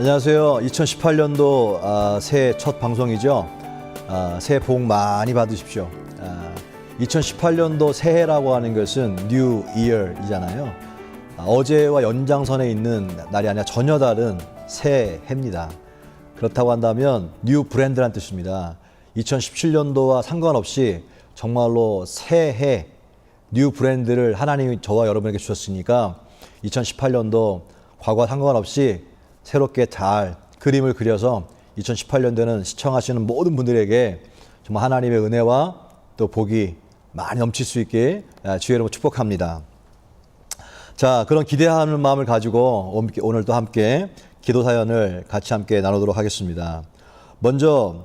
안녕하세요. 2018년도 새해 첫 방송이죠. 새해 복 많이 받으십시오. 2018년도 새해라고 하는 것은 New Year이잖아요. 어제와 연장선에 있는 날이 아니라 전혀 다른 새해입니다. 그렇다고 한다면 New 브랜드란 뜻입니다. 2017년도와 상관없이 정말로 새해 New 브랜드를 하나님이 저와 여러분에게 주셨으니까 2018년도 과거와 상관없이 새롭게 잘 그림을 그려서 2018년도에는 시청하시는 모든 분들에게 정말 하나님의 은혜와 또 복이 많이 넘칠 수 있게 주의 이름으로 축복합니다. 자, 그런 기대하는 마음을 가지고 오늘도 함께 기도 사연을 같이 함께 나누도록 하겠습니다. 먼저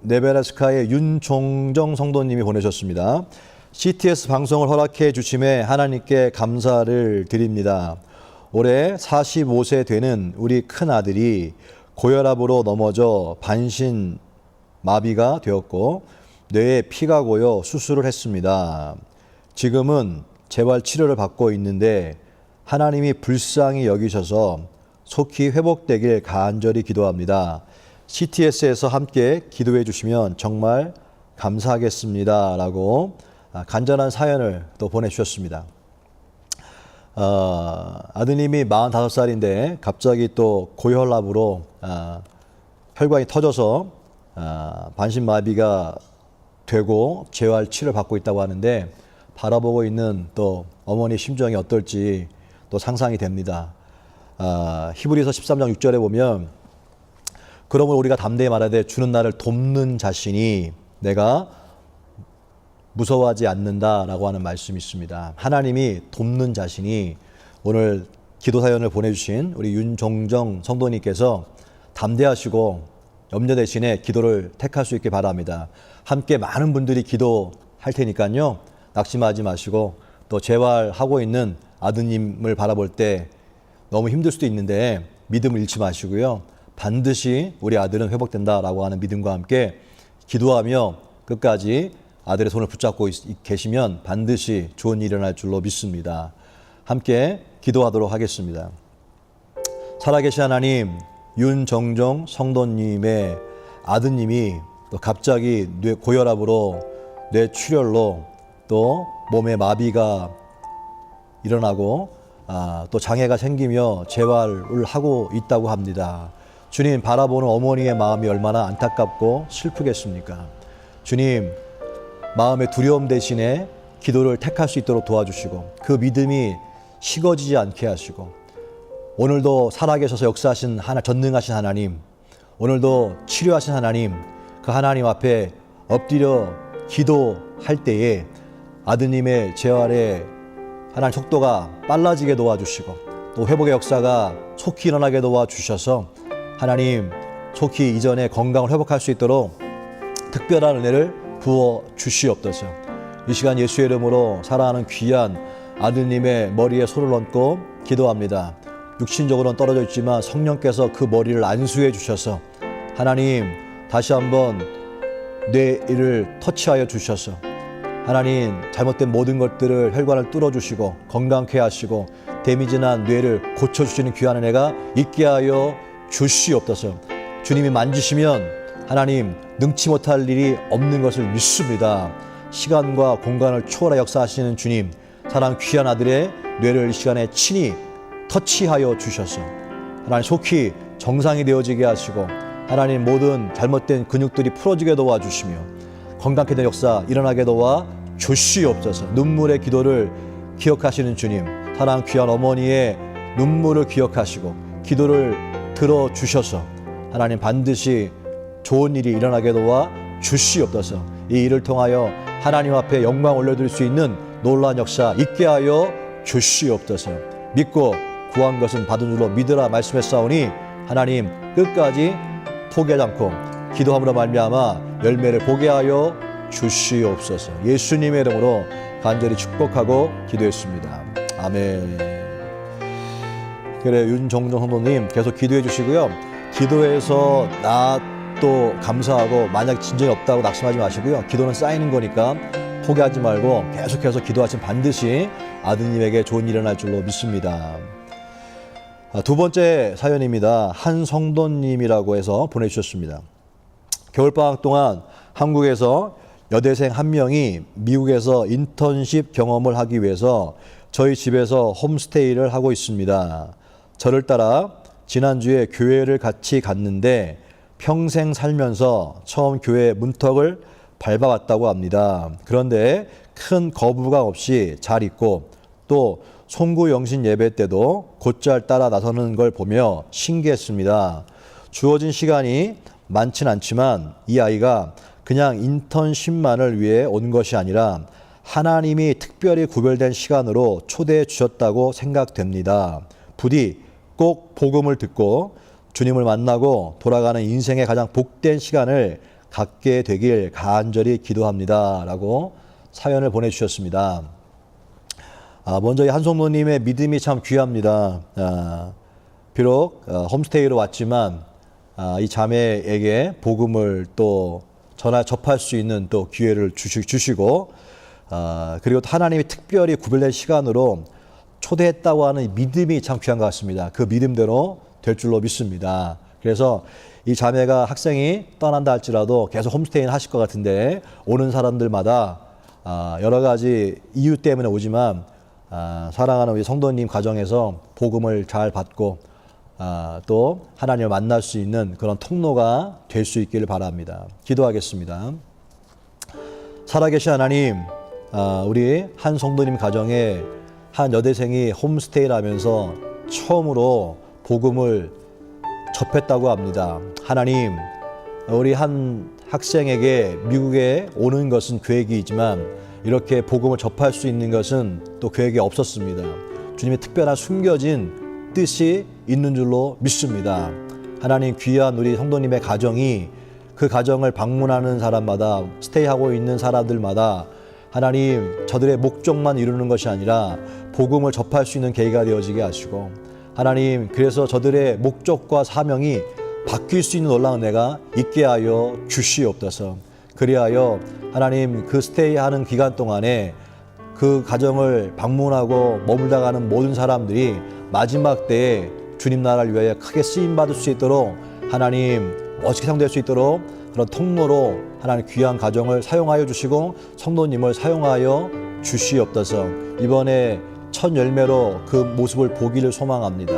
네베라스카의 윤종정 성도님이 보내셨습니다. CTS 방송을 허락해 주심에 하나님께 감사를 드립니다. 올해 45세 되는 우리 큰아들이 고혈압으로 넘어져 반신마비가 되었고 뇌에 피가 고여 수술을 했습니다. 지금은 재활 치료를 받고 있는데 하나님이 불쌍히 여기셔서 속히 회복되길 간절히 기도합니다. CTS에서 함께 기도해 주시면 정말 감사하겠습니다. 라고 간절한 사연을 또 보내주셨습니다. 아드님이 45살인데 갑자기 또 고혈압으로 혈관이 터져서 반신마비가 되고 재활 치료를 받고 있다고 하는데 바라보고 있는 또 어머니 심정이 어떨지 또 상상이 됩니다. 히브리서 13장 6절에 보면 그러므로 우리가 담대히 말하되 주는 나를 돕는 자신이 내가 무서워하지 않는다라고 하는 말씀이 있습니다. 하나님이 돕는 자신이 오늘 기도 사연을 보내주신 우리 윤종정 성도님께서 담대하시고 염려 대신에 기도를 택할 수 있게 바랍니다. 함께 많은 분들이 기도할 테니까요. 낙심하지 마시고 또 재활하고 있는 아드님을 바라볼 때 너무 힘들 수도 있는데 믿음을 잃지 마시고요. 반드시 우리 아들은 회복된다라고 하는 믿음과 함께 기도하며 끝까지 아들의 손을 붙잡고 계시면 반드시 좋은 일이 일어날 줄로 믿습니다. 함께 기도하도록 하겠습니다. 살아계신 하나님, 윤정정 성도님의 아드님이 또 갑자기 고혈압으로 뇌출혈로 또 몸에 마비가 일어나고 또 장애가 생기며 재활을 하고 있다고 합니다. 주님, 바라보는 어머니의 마음이 얼마나 안타깝고 슬프겠습니까? 주님, 마음의 두려움 대신에 기도를 택할 수 있도록 도와주시고 그 믿음이 식어지지 않게 하시고 오늘도 살아계셔서 역사하신 전능하신 하나님, 오늘도 치료하신 하나님, 그 하나님 앞에 엎드려 기도할 때에 아드님의 재활의 하나님 속도가 빨라지게 도와주시고 또 회복의 역사가 속히 일어나게 도와주셔서 하나님 속히 이전에 건강을 회복할 수 있도록 특별한 은혜를 부어 주시옵소서. 이 시간 예수의 이름으로 사랑하는 귀한 아드님의 머리에 손을 얹고 기도합니다. 육신적으로는 떨어져 있지만 성령께서 그 머리를 안수해 주셔서 하나님 다시 한번 뇌를 터치하여 주셔서 하나님 잘못된 모든 것들을 혈관을 뚫어주시고 건강케 하시고 데미지난 뇌를 고쳐주시는 귀한 은혜가 있게 하여 주시옵소서. 주님이 만지시면 하나님 능치 못할 일이 없는 것을 믿습니다. 시간과 공간을 초월하 역사하시는 주님, 사랑 귀한 아들의 뇌를 이 시간에 친히 터치하여 주셔서 하나님 속히 정상이 되어지게 하시고 하나님 모든 잘못된 근육들이 풀어지게 도와주시며 건강케 된 역사 일어나게 도와 주시옵소서. 눈물의 기도를 기억하시는 주님, 사랑 귀한 어머니의 눈물을 기억하시고 기도를 들어주셔서 하나님 반드시 좋은 일이 일어나게 도와 주시옵소서. 이 일을 통하여 하나님 앞에 영광 올려드릴 수 있는 놀라운 역사 있게 하여 주시옵소서. 믿고 구한 것은 받은 줄로 믿으라 말씀했사오니 하나님 끝까지 포기하지 않고 기도함으로 말미암아 열매를 보게 하여 주시옵소서. 예수님의 이름으로 간절히 축복하고 기도했습니다. 아멘. 그래, 윤정정 성도님 계속 기도해 주시고요. 기도해서 또 감사하고 만약 진전이 없다고 낙심하지 마시고요. 기도는 쌓이는 거니까 포기하지 말고 계속해서 기도하시면 반드시 아드님에게 좋은 일이 일어날 줄로 믿습니다. 두 번째 사연입니다. 한성돈님이라고 해서 보내주셨습니다. 겨울방학 동안 한국에서 여대생 한 명이 미국에서 인턴십 경험을 하기 위해서 저희 집에서 홈스테이를 하고 있습니다. 저를 따라 지난주에 교회를 같이 갔는데 평생 살면서 처음 교회 문턱을 밟아왔다고 합니다. 그런데 큰 거부감 없이 잘 있고 또 송구영신 예배 때도 곧잘 따라 나서는 걸 보며 신기했습니다. 주어진 시간이 많진 않지만 이 아이가 그냥 인턴십만을 위해 온 것이 아니라 하나님이 특별히 구별된 시간으로 초대해 주셨다고 생각됩니다. 부디 꼭 복음을 듣고 주님을 만나고 돌아가는 인생의 가장 복된 시간을 갖게 되길 간절히 기도합니다. 라고 사연을 보내주셨습니다. 먼저 이 한성노님의 믿음이 참 귀합니다. 비록 홈스테이로 왔지만 이 자매에게 복음을 또 접할 수 있는 또 기회를 주시고 그리고 하나님이 특별히 구별된 시간으로 초대했다고 하는 믿음이 참 귀한 것 같습니다. 그 믿음대로 될 줄로 믿습니다. 그래서 이 자매가 학생이 떠난다 할지라도 계속 홈스테이는 하실 것 같은데 오는 사람들마다 여러 가지 이유 때문에 오지만 사랑하는 우리 성도님 가정에서 복음을 잘 받고 또 하나님을 만날 수 있는 그런 통로가 될 수 있기를 바랍니다. 기도하겠습니다. 살아계신 하나님, 우리 한 성도님 가정에 한 여대생이 홈스테이를 하면서 처음으로 복음을 접했다고 합니다. 하나님, 우리 한 학생에게 미국에 오는 것은 계획이지만 이렇게 복음을 접할 수 있는 것은 또 계획이 없었습니다. 주님의 특별한 숨겨진 뜻이 있는 줄로 믿습니다. 하나님, 귀한 우리 성도님의 가정이 그 가정을 방문하는 사람마다 스테이하고 있는 사람들마다 하나님, 저들의 목적만 이루는 것이 아니라 복음을 접할 수 있는 계기가 되어지게 하시고 하나님, 그래서 저들의 목적과 사명이 바뀔 수 있는 놀라운 은혜가 있게 하여 주시옵소서. 그리하여 하나님, 그 스테이하는 기간 동안에 그 가정을 방문하고 머물다 가는 모든 사람들이 마지막 때에 주님 나라를 위하여 크게 쓰임받을 수 있도록 하나님 멋지게 사용될 수 있도록 그런 통로로 하나님 귀한 가정을 사용하여 주시고 성도님을 사용하여 주시옵소서. 이번에 첫 열매로 그 모습을 보기를 소망합니다.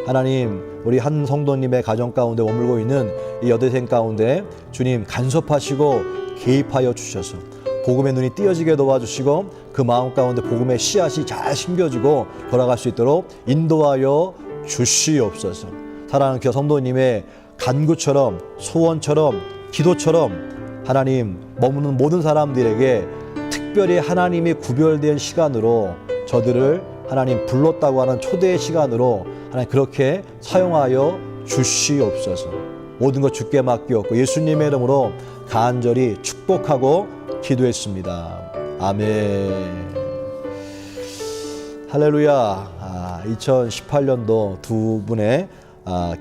하나님, 우리 한 성도님의 가정 가운데 머물고 있는 이 여대생 가운데 주님 간섭하시고 개입하여 주셔서 복음의 눈이 띄어지게 도와주시고 그 마음 가운데 복음의 씨앗이 잘 심겨지고 돌아갈 수 있도록 인도하여 주시옵소서. 사랑하는 귀한 성도님의 간구처럼 소원처럼 기도처럼 하나님 머무는 모든 사람들에게 특별히 하나님이 구별된 시간으로 저들을 하나님 불렀다고 하는 초대의 시간으로 하나님 그렇게 사용하여 주시옵소서. 모든 것 주께 맡기옵고 예수님의 이름으로 간절히 축복하고 기도했습니다. 아멘. 할렐루야. 2018년도 두 분의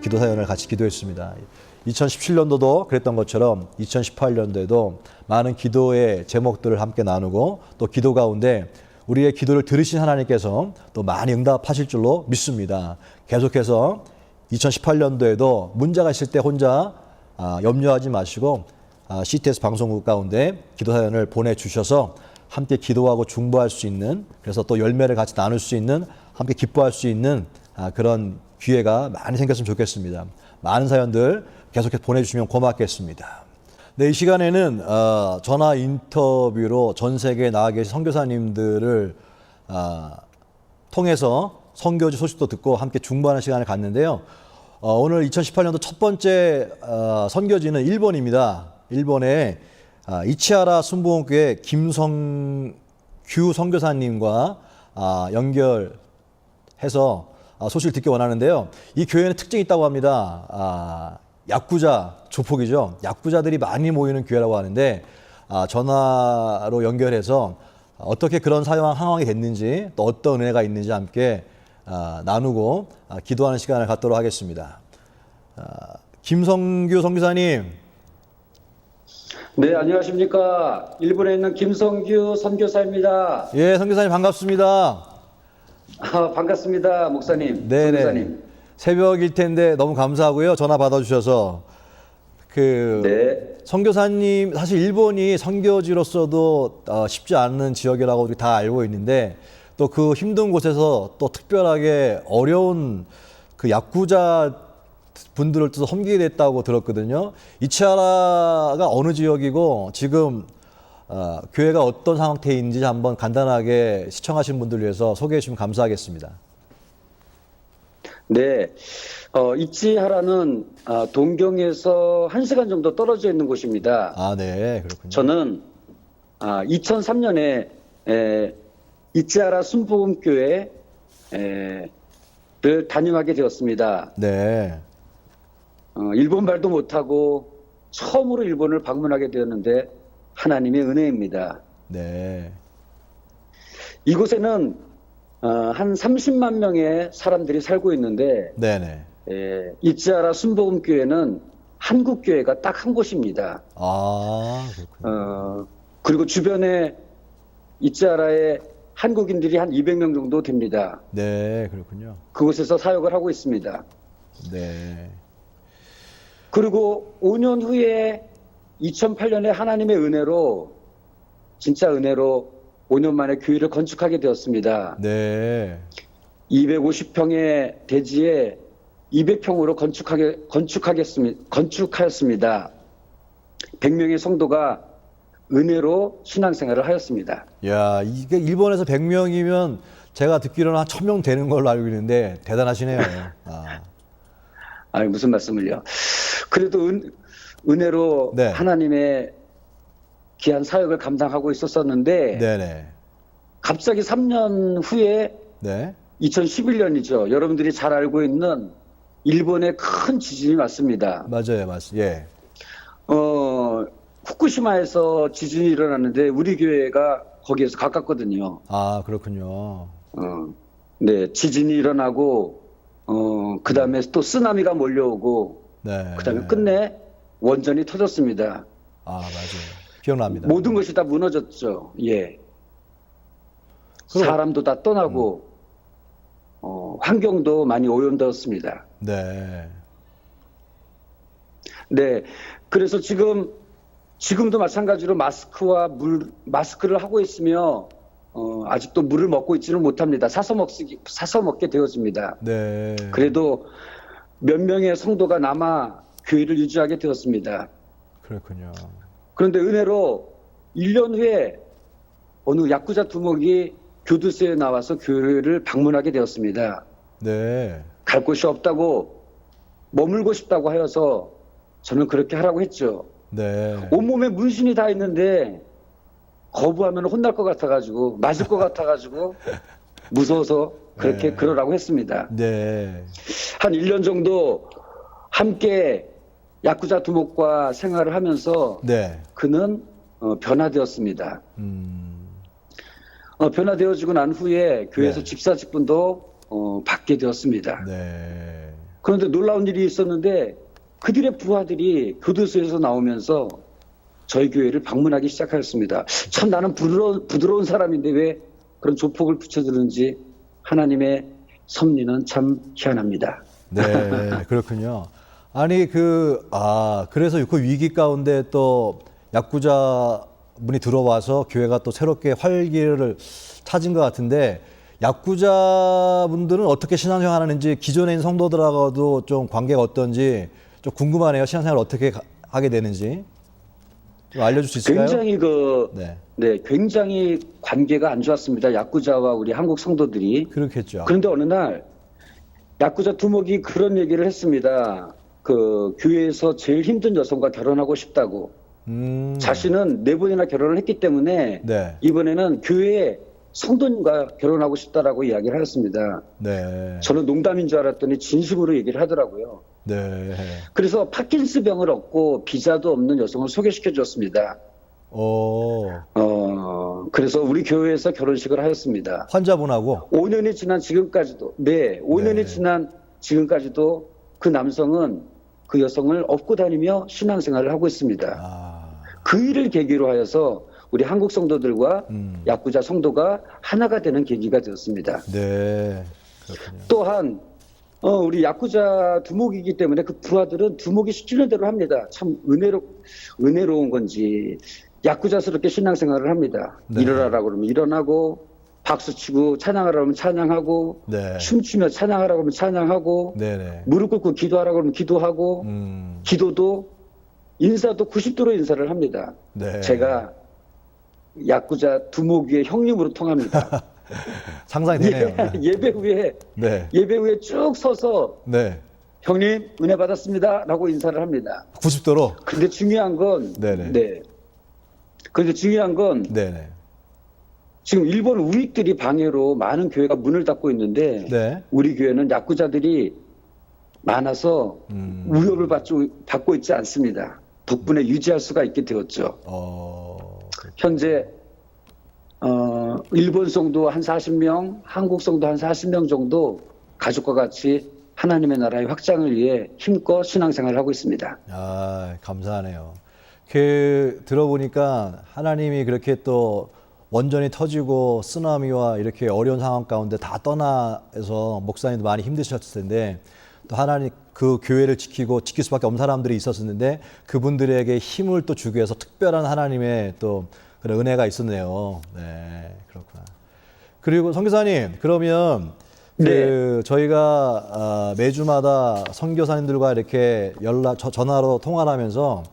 기도 사연을 같이 기도했습니다. 2017년도도 그랬던 것처럼 2018년도에도 많은 기도의 제목들을 함께 나누고 또 기도 가운데 우리의 기도를 들으신 하나님께서 또 많이 응답하실 줄로 믿습니다. 계속해서 2018년도에도 문제가 있을 때 혼자 염려하지 마시고 CTS 방송국 가운데 기도 사연을 보내주셔서 함께 기도하고 중보할 수 있는, 그래서 또 열매를 같이 나눌 수 있는, 함께 기뻐할 수 있는 그런 기회가 많이 생겼으면 좋겠습니다. 많은 사연들 계속해서 보내주시면 고맙겠습니다. 네, 이 시간에는 전화 인터뷰로 전 세계에 나와 계신 선교사님들을 통해서 선교지 소식도 듣고 함께 중보하는 시간을 갖는데요. 오늘 2018년도 첫 번째 선교지는 일본입니다. 일본의 이치하라 순복음교회 김성규 선교사님과 연결해서 소식을 듣기 원하는데요. 이 교회는 특징이 있다고 합니다. 야쿠자 조폭이죠. 야쿠자들이 많이 모이는 교회라고 하는데 전화로 연결해서 어떻게 그런 상황이 됐는지 또 어떤 은혜가 있는지 함께 나누고 기도하는 시간을 갖도록 하겠습니다. 김성규 선교사님. 네, 안녕하십니까. 일본에 있는 김성규 선교사입니다. 예, 선교사님 반갑습니다. 반갑습니다, 목사님. 네네. 선교사님. 새벽일 텐데 너무 감사하고요. 전화 받아주셔서. 네. 선교사님, 사실 일본이 선교지로서도 쉽지 않은 지역이라고 우리 다 알고 있는데 또 그 힘든 곳에서 또 특별하게 어려운 그 야쿠자 분들을 또 섬기게 됐다고 들었거든요. 이치하라가 어느 지역이고 지금 교회가 어떤 상태인지 한번 간단하게 시청하신 분들 위해서 소개해 주시면 감사하겠습니다. 네. 이치하라는 동경에서 1시간 정도 떨어져 있는 곳입니다. 아, 네, 그렇군요. 저는 2003년에 이치하라 순복음교회를 담임하게 되었습니다. 네, 일본말도 못하고 처음으로 일본을 방문하게 되었는데 하나님의 은혜입니다. 네, 이곳에는 한 30만 명의 사람들이 살고 있는데 네네. 이치하라 순복음교회는 한국교회가 딱 한 곳입니다. 아, 그렇군요. 그리고 주변에 이치하라에 한국인들이 한 200명 정도 됩니다. 네, 그렇군요. 그곳에서 사역을 하고 있습니다. 네, 그리고 5년 후에 2008년에 하나님의 은혜로 진짜 은혜로 5년 만에 교회를 건축하게 되었습니다. 네, 250평의 대지에 200평으로 건축하였습니다. 100명의 성도가 은혜로 신앙생활을 하였습니다. 야, 이게 일본에서 100명이면 제가 듣기로는 한 1000명 되는 걸로 알고 있는데 대단하시네요. 아니 무슨 말씀을요. 그래도 은혜로 네. 하나님의 귀한 사역을 감당하고 있었었는데 네네. 갑자기 3년 후에 네. 2011년이죠. 여러분들이 잘 알고 있는 일본의 큰 지진이 왔습니다. 맞아요, 예. 후쿠시마에서 지진이 일어났는데 우리 교회가 거기에서 가깝거든요. 아, 그렇군요. 네, 지진이 일어나고 그 다음에 또 쓰나미가 몰려오고 네. 그 다음에 끝내 원전이 터졌습니다. 아, 맞아요. 기억납니다. 모든 것이 다 무너졌죠. 예. 그럼- 사람도 다 떠나고 환경도 많이 오염되었습니다. 네. 네. 그래서 지금도 마찬가지로 마스크를 하고 있으며 아직도 물을 먹고 있지는 못합니다. 사서 먹게 되었습니다. 네. 그래도 몇 명의 성도가 남아 교회를 유지하게 되었습니다. 그렇군요. 그런데 은혜로 1년 후에 어느 야쿠자 두목이 교두소에 나와서 교회를 방문하게 되었습니다. 네. 갈 곳이 없다고 머물고 싶다고 하여서 저는 그렇게 하라고 했죠. 네. 온몸에 문신이 다 있는데 거부하면 혼날 것 같아가지고 맞을 것 같아가지고 무서워서 그렇게 네. 그러라고 했습니다. 네. 한 1년 정도 함께 야쿠자 두목과 생활을 하면서 네. 그는 변화되었습니다. 음. 변화되어지고 난 후에 교회에서 네. 집사 직분도 받게 되었습니다. 네. 그런데 놀라운 일이 있었는데 그들의 부하들이 교도소에서 나오면서 저희 교회를 방문하기 시작하였습니다. 참 나는 부드러운 사람인데 왜 그런 조폭을 붙여주는지 하나님의 섭리는 참 희한합니다. 네. 그렇군요. 아니, 그래서 그 위기 가운데 또 야쿠자 분이 들어와서 교회가 또 새롭게 활기를 찾은 것 같은데 야쿠자 분들은 어떻게 신앙생활 하는지 기존에 있는 성도들하고도 좀 관계가 어떤지 좀 궁금하네요. 신앙생활 어떻게 하게 되는지 좀 알려줄 수 있을까요? 굉장히 굉장히 관계가 안 좋았습니다. 야쿠자와 우리 한국 성도들이. 그렇겠죠. 그런데 어느 날 야쿠자 두목이 그런 얘기를 했습니다. 그 교회에서 제일 힘든 여성과 결혼하고 싶다고. 자신은 4번이나 결혼을 했기 때문에 네. 이번에는 교회에 성도님과 결혼하고 싶다라고 이야기를 하였습니다. 네. 저는 농담인 줄 알았더니 진심으로 얘기를 하더라고요. 네. 그래서 파킨스병을 얻고 비자도 없는 여성을 소개시켜 줬습니다. 그래서 우리 교회에서 결혼식을 하였습니다. 환자분하고 5년이 지난 지금까지도, 5년이 네. 지난 지금까지도 그 남성은 그 여성을 업고 다니며 신앙생활을 하고 있습니다. 그 일을 계기로 하여서 우리 한국 성도들과 야쿠자 성도가 하나가 되는 계기가 되었습니다. 네. 그렇군요. 또한 우리 야쿠자 두목이기 때문에 그 부하들은 두목이 시키는 대로 합니다. 참 은혜로운 건지 야쿠자스럽게 신앙생활을 합니다. 네. 일어나라고 그러면 일어나고, 박수치고 찬양하라고 하면 찬양하고, 네. 춤추며 찬양하라고 하면 찬양하고, 네네. 무릎 꿇고 기도하라고 하면 기도하고, 기도도 인사도 90도로 인사를 합니다. 네. 제가 야쿠자 두목이의 형님으로 통합니다. 상상이 되네요. 예배 후에 네. 예배 후에 쭉 서서 네. 형님 은혜 받았습니다라고 인사를 합니다. 90도로. 근데 중요한 건 네네. 네. 근데 중요한 건 네네. 지금 일본 우익들이 방해로 많은 교회가 문을 닫고 있는데 네. 우리 교회는 야구자들이 많아서 위협을 받고 있지 않습니다. 덕분에 유지할 수가 있게 되었죠. 현재 일본 성도 한 40명, 한국 성도 한 40명 정도 가족과 같이 하나님의 나라의 확장을 위해 힘껏 신앙생활을 하고 있습니다. 아, 감사하네요. 들어보니까 하나님이 그렇게 또 원전이 터지고 쓰나미와 이렇게 어려운 상황 가운데 다 떠나서 목사님도 많이 힘드셨을 텐데 또 하나님 그 교회를 지키고 지킬 수밖에 없는 사람들이 있었는데 그분들에게 힘을 또 주기 위해서 특별한 하나님의 또 그런 은혜가 있었네요. 네, 그렇구나. 그리고 선교사님, 그러면 네. 저희가 매주마다 선교사님들과 이렇게 전화로 통화를 하면서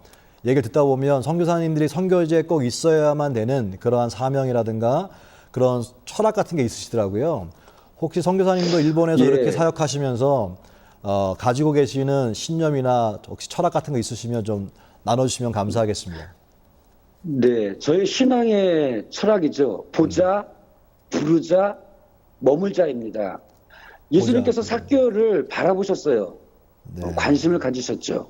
얘기를 듣다 보면 선교사님들이 선교지에 꼭 있어야만 되는 그러한 사명이라든가 그런 철학 같은 게 있으시더라고요. 혹시 선교사님도 일본에서 예. 이렇게 사역하시면서 가지고 계시는 신념이나 혹시 철학 같은 거 있으시면 좀 나눠주시면 감사하겠습니다. 네, 저희 신앙의 철학이죠. 보자, 부르자, 머물자입니다. 예수님께서 삭개오를 바라보셨어요. 네. 관심을 가지셨죠.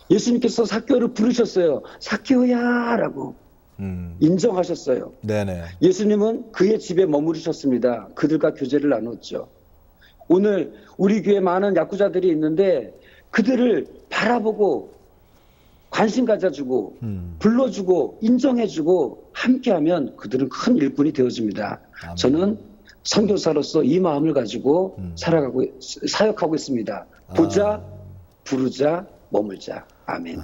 예수님께서 삭개오를 부르셨어요. 삭개오야라고 인정하셨어요. 네네. 예수님은 그의 집에 머무르셨습니다. 그들과 교제를 나눴죠. 오늘 우리 교회 많은 야구자들이 있는데 그들을 바라보고 관심 가져주고 불러주고 인정해주고 함께하면 그들은 큰 일꾼이 되어집니다. 아멘. 저는 선교사로서 이 마음을 가지고 사역하고 있습니다. 보자, 부르자, 머물자. 아멘.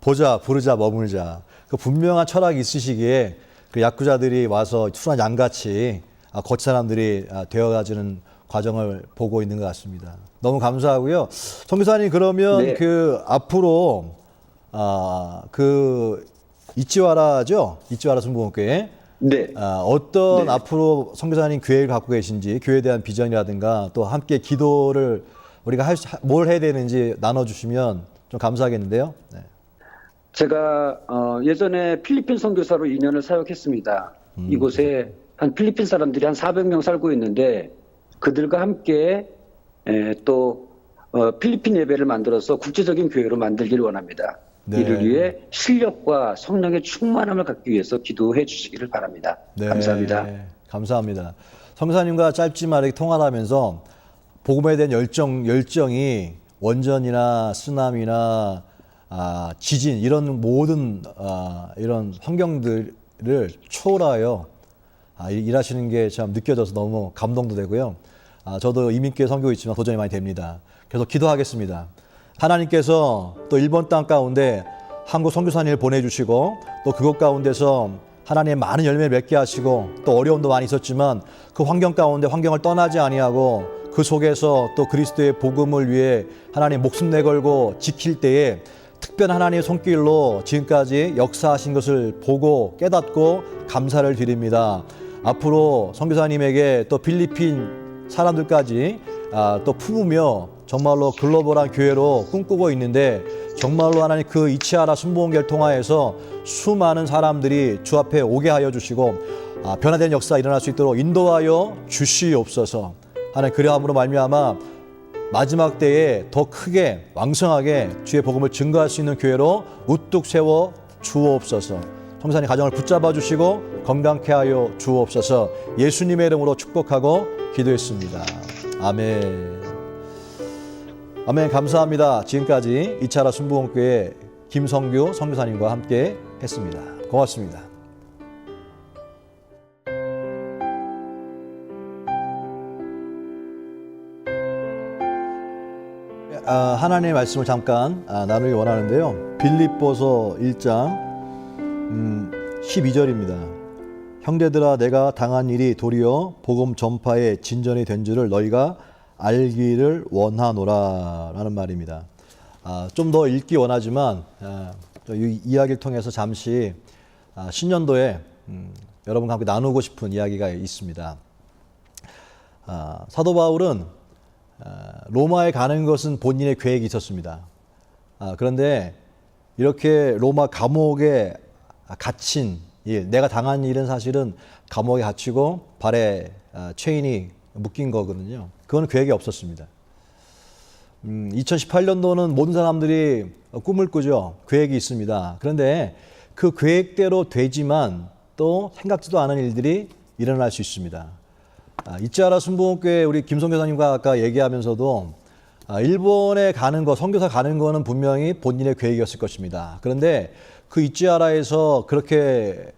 보자, 부르자, 머물자. 그 분명한 철학이 있으시기에 그 야구자들이 와서 순한 양같이 거치 사람들이 되어가지는 과정을 보고 있는 것 같습니다. 너무 감사하고요. 선교사님, 그러면 네. 그 앞으로 그 이치와라죠? 이치와라 순복음교회. 네. 어떤 네. 앞으로 선교사님 계획을 갖고 계신지, 교회에 대한 비전이라든가 또 함께 기도를 우리가 뭘 해야 되는지 나눠주시면 좀 감사하겠는데요. 네. 제가 예전에 필리핀 선교사로 2년을 사역했습니다. 이곳에 한 필리핀 사람들이 한 400명 살고 있는데 그들과 함께 또 필리핀 예배를 만들어서 국제적인 교회로 만들기를 원합니다. 네. 이를 위해 실력과 성령의 충만함을 갖기 위해서 기도해 주시기를 바랍니다. 네, 감사합니다. 감사합니다. 성사님과 짧지만 이렇게 통화를 하면서 복음에 대한 열정이 원전이나 쓰나미나 지진 이런 모든 이런 환경들을 초월하여 일하시는 게 참 느껴져서 너무 감동도 되고요. 저도 이민교회 선교에 있지만 도전이 많이 됩니다. 계속 기도하겠습니다. 하나님께서 또 일본 땅 가운데 한국 선교사님을 보내주시고 또 그곳 가운데서 하나님의 많은 열매를 맺게 하시고 또 어려움도 많이 있었지만 그 환경 가운데 환경을 떠나지 아니하고 그 속에서 또 그리스도의 복음을 위해 하나님 목숨 내걸고 지킬 때에 특별한 하나님의 손길로 지금까지 역사하신 것을 보고 깨닫고 감사를 드립니다. 앞으로 선교사님에게 또 필리핀 사람들까지 또 품으며 정말로 글로벌한 교회로 꿈꾸고 있는데 정말로 하나님 그 이치하라 순복음교회를 통하여서 수많은 사람들이 주 앞에 오게 하여 주시고 변화된 역사가 일어날 수 있도록 인도하여 주시옵소서. 하나님 그러함으로 말미암아 마지막 때에 더 크게 왕성하게 주의 복음을 증거할 수 있는 교회로 우뚝 세워 주옵소서. 성사님 가정을 붙잡아 주시고 건강케 하여 주옵소서. 예수님의 이름으로 축복하고 기도했습니다. 아멘. 아멘. 감사합니다. 지금까지 이차라 순복음교회 김성규 선교사님과 함께 했습니다. 고맙습니다. 하나님의 말씀을 잠깐 나누기 원하는데요. 빌립보서 1장 12절입니다. 형제들아 내가 당한 일이 도리어 복음 전파의 진전이 된 줄을 너희가 알기를 원하노라 라는 말입니다. 좀 더 읽기 원하지만 이 이야기를 통해서 잠시 신년도에 여러분과 함께 나누고 싶은 이야기가 있습니다. 사도 바울은 로마에 가는 것은 본인의 계획이 있었습니다. 그런데 이렇게 로마 감옥에 갇힌 일, 내가 당한 일은 사실은 감옥에 갇히고 발에 체인이 묶인 거거든요. 그건 계획이 없었습니다. 2018년도는 모든 사람들이 꿈을 꾸죠. 계획이 있습니다. 그런데 그 계획대로 되지만 또 생각지도 않은 일들이 일어날 수 있습니다. 이치하라 순복음교회 우리 김성 교사님과 아까 얘기하면서도 일본에 가는 거, 선교사 가는 거는 분명히 본인의 계획이었을 것입니다. 그런데 그 이치하라에서 그렇게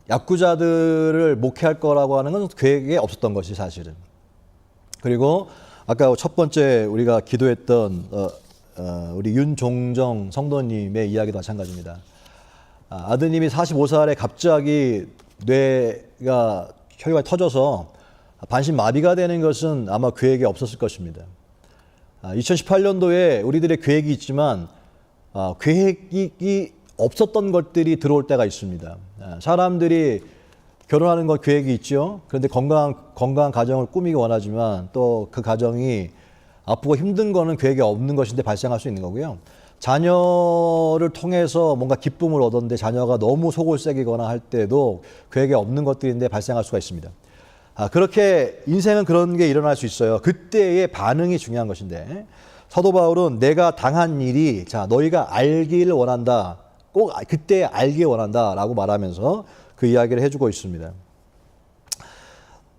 야쿠자들을 목회할 거라고 하는 건 계획에 없었던 것이 사실은. 그리고 아까 첫 번째 우리가 기도했던 우리 윤종정 성도님의 이야기도 마찬가지입니다. 아드님이 45살에 갑자기 뇌가 혈관이 터져서 반신마비가 되는 것은 아마 계획에 없었을 것입니다. 2018년도에 우리들의 계획이 있지만 계획이 없었던 것들이 들어올 때가 있습니다. 사람들이 결혼하는 건 계획이 있죠. 그런데 건강한 가정을 꾸미기 원하지만 또 그 가정이 아프고 힘든 거는 계획에 없는 것인데 발생할 수 있는 거고요. 자녀를 통해서 뭔가 기쁨을 얻었는데 자녀가 너무 속을 새기거나 할 때도 계획에 없는 것들인데 발생할 수가 있습니다. 그렇게 인생은 그런 게 일어날 수 있어요. 그때의 반응이 중요한 것인데 사도 바울은 내가 당한 일이 너희가 알기를 원한다. 꼭 그때 알기 원한다 라고 말하면서 그 이야기를 해주고 있습니다.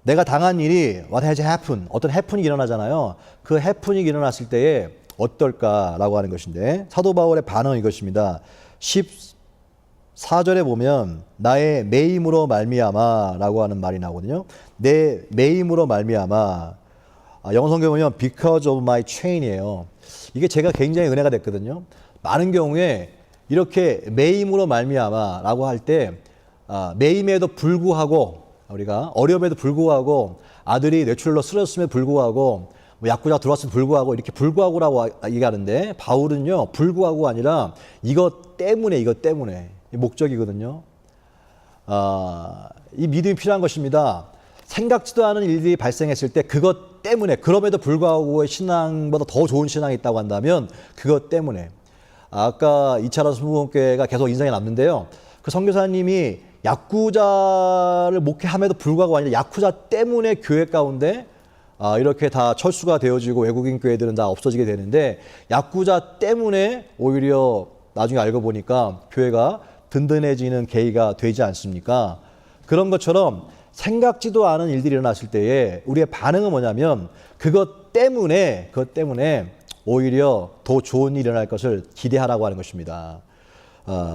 내가 당한 일이 what has happened, 어떤 해프닝이 일어나잖아요. 그 해프닝이 일어났을 때에 어떨까라고 하는 것인데 사도 바울의 반응은 이것입니다. 14절에 보면 나의 매임으로 말미암아라고 하는 말이 나오거든요. 내 매임으로 말미암아. 영어 성경에 보면 because of my chain이에요. 이게 제가 굉장히 은혜가 됐거든요. 많은 경우에 이렇게 매임으로 말미암아라고 할 때 매임에도 불구하고 우리가 어려움에도 불구하고 아들이 뇌출혈로 쓰러졌음에도 불구하고 약구자가 들어왔음에도 불구하고 이렇게 불구하고라고 얘기하는데 바울은요 불구하고가 아니라 이것 때문에 목적이거든요. 이 믿음이 필요한 것입니다. 생각지도 않은 일들이 발생했을 때 그것 때문에 그럼에도 불구하고의 신앙보다 더 좋은 신앙이 있다고 한다면 그것 때문에 아까 이차라 순복음교회가 계속 인상에 남는데요. 그 선교사님이 야쿠자를 목회함에도 불구하고 아니라 야쿠자 때문에 교회 가운데 이렇게 다 철수가 되어지고 외국인 교회들은 다 없어지게 되는데 야쿠자 때문에 오히려 나중에 알고 보니까 교회가 든든해지는 계기가 되지 않습니까? 그런 것처럼 생각지도 않은 일들이 일어났을 때에 우리의 반응은 뭐냐면 그것 때문에 오히려 더 좋은 일이 일어날 것을 기대하라고 하는 것입니다.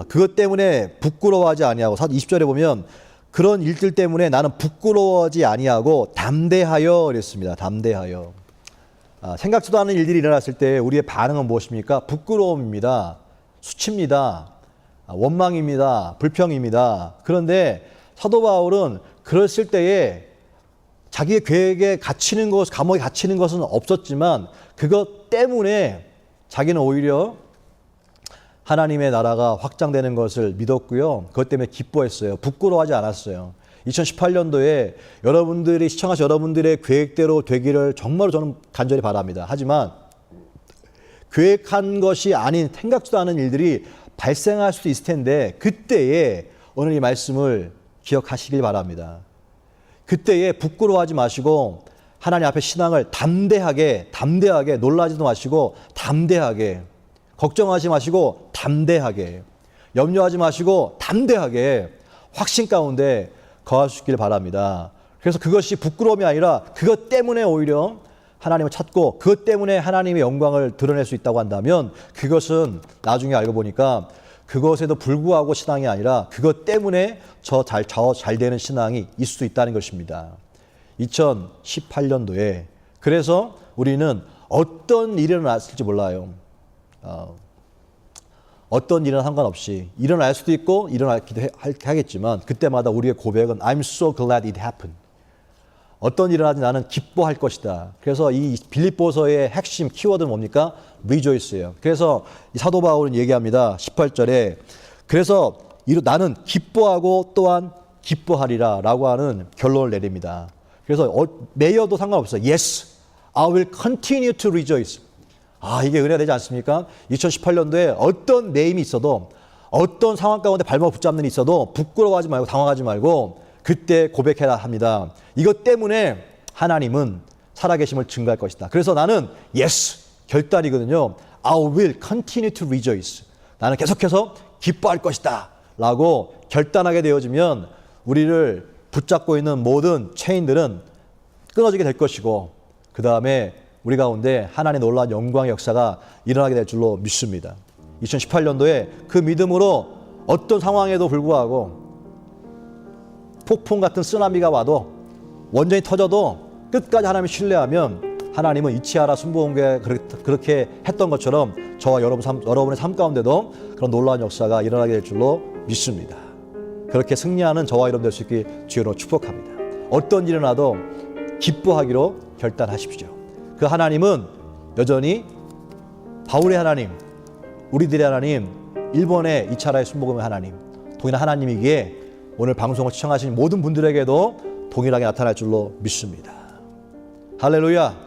그것 때문에 부끄러워하지 아니하고 20절에 보면 그런 일들 때문에 나는 부끄러워하지 아니하고 담대하여 그랬습니다. 담대하여. 생각지도 않은 일들이 일어났을 때 우리의 반응은 무엇입니까? 부끄러움입니다. 수치입니다. 원망입니다. 불평입니다. 그런데 사도 바울은 그랬을 때에 자기의 계획에 갇히는 것, 감옥에 갇히는 것은 없었지만 그것 때문에 자기는 오히려 하나님의 나라가 확장되는 것을 믿었고요. 그것 때문에 기뻐했어요. 부끄러워하지 않았어요. 2018년도에 여러분들이 시청하신 여러분들의 계획대로 되기를 정말로 저는 간절히 바랍니다. 하지만 계획한 것이 아닌 생각지도 않은 일들이 발생할 수도 있을 텐데 그때에 오늘 이 말씀을 기억하시길 바랍니다. 그때에 부끄러워하지 마시고 하나님 앞에 신앙을 담대하게 놀라지도 마시고 담대하게 걱정하지 마시고 담대하게 염려하지 마시고 담대하게 확신 가운데 거하시길 바랍니다. 그래서 그것이 부끄러움이 아니라 그것 때문에 오히려 하나님을 찾고 그것 때문에 하나님의 영광을 드러낼 수 있다고 한다면 그것은 나중에 알고 보니까 그것에도 불구하고 신앙이 아니라 그것 때문에 잘 되는 신앙이 있을 수 있다는 것입니다. 2018년도에 그래서 우리는 어떤 일이 일어났을지 몰라요. 어떤 일이나 상관없이 일어날 수도 있고 일어나기도 하겠지만 그때마다 우리의 고백은 I'm so glad it happened. 어떤 일을 하든 나는 기뻐할 것이다. 그래서 이 빌립보서의 핵심 키워드는 뭡니까? rejoice예요. 그래서 이 사도 바울은 얘기합니다. 18절에 그래서 나는 기뻐하고 또한 기뻐하리라 라고 하는 결론을 내립니다. 그래서 매여도 상관없어요. Yes, I will continue to rejoice. 이게 은혜가 되지 않습니까? 2018년도에 어떤 매임이 있어도 어떤 상황 가운데 발목 붙잡는 일이 있어도 부끄러워하지 말고 당황하지 말고 그때 고백해야 합니다. 이것 때문에 하나님은 살아계심을 증거할 것이다. 그래서 나는 yes, 결단이거든요. I will continue to rejoice. 나는 계속해서 기뻐할 것이다. 라고 결단하게 되어지면 우리를 붙잡고 있는 모든 체인들은 끊어지게 될 것이고 그 다음에 우리 가운데 하나님의 놀라운 영광의 역사가 일어나게 될 줄로 믿습니다. 2018년도에 그 믿음으로 어떤 상황에도 불구하고 폭풍 같은 쓰나미가 와도 원전이 터져도 끝까지 하나님을 신뢰하면 하나님은 이치하라 순복음교회 그렇게 했던 것처럼 저와 여러분의 삶 가운데도 그런 놀라운 역사가 일어나게 될 줄로 믿습니다. 그렇게 승리하는 저와 여러분 될 수 있길 주여로 축복합니다. 어떤 일이 나도 기뻐하기로 결단하십시오. 그 하나님은 여전히 바울의 하나님, 우리들의 하나님, 일본의 이차라의 순복음의 하나님, 동일한 하나님이기에 오늘 방송을 시청하신 모든 분들에게도 동일하게 나타날 줄로 믿습니다. 할렐루야.